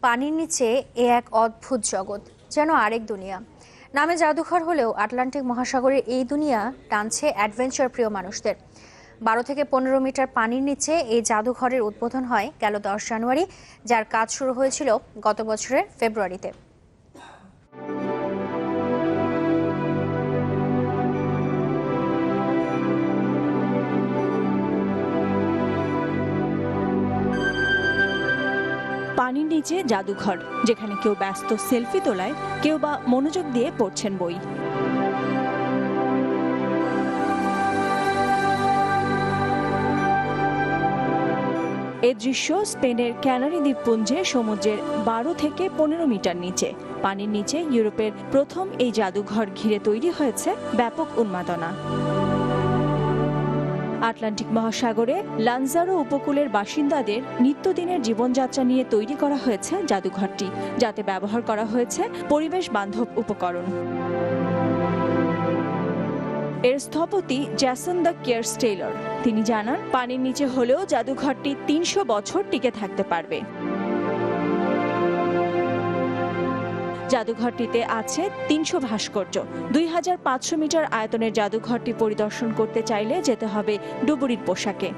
পানির নিচে এক অদ্ভুত জগৎ, যেন আরেক দুনিয়া। নামে জাদুঘর হলেও আটলান্টিক মহাসাগরের এই দুনিয়া টানছে অ্যাডভেঞ্চার প্রিয় মানুষদের। 12 থেকে 15 মিটার পানির নিচে এই জাদুঘরের উদ্বোধন হয় গেল 10 জানুয়ারি, যার কাজ শুরু হয়েছিল গত বছরের ফেব্রুয়ারিতে। পানির নিচে জাদুঘর, যেখানে কেউ ব্যস্ত সেলফি তোলায়, কেউ বা মনোযোগ দিয়ে পড়ছেন বই। এ দৃশ্য স্পেনের ক্যানারি দ্বীপপুঞ্জে সমুদ্রের 12 থেকে 15 মিটার নিচে। পানির নিচে ইউরোপের প্রথম এই জাদুঘর ঘিরে তৈরি হয়েছে ব্যাপক উন্মাদনা। আটলান্টিক মহাসাগরে লানজারো উপকূলের বাসিন্দাদের নিত্যদিনের জীবনযাত্রা নিয়ে তৈরি করা হয়েছে জাদুঘরটি, যাতে ব্যবহার করা হয়েছে পরিবেশ বান্ধব উপকরণ। এর স্থপতি জ্যাসন দ্য কেয়ারস্টেলার, তিনি জানান, পানির নিচে হলেও জাদুঘরটি 300 বছর টিকে থাকতে পারবে। জাদুঘরটিতে আছে 300 ভাস্কর্য। 2500 মিটার আয়তনের জাদুঘরটি পরিদর্শন করতে চাইলে যেতে হবে ডুবুরির পোশাকে।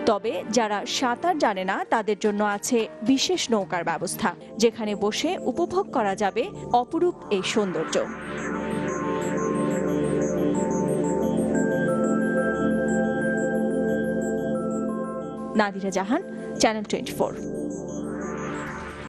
তবে যারা সাঁতার জানে না, তাদের জন্য আছে বিশেষ নৌকার ব্যবস্থা, যেখানে বসে উপভোগ করা যাবে অপরূপ এই সৌন্দর্য। নাদিরা জাহান, চ্যানেল 24।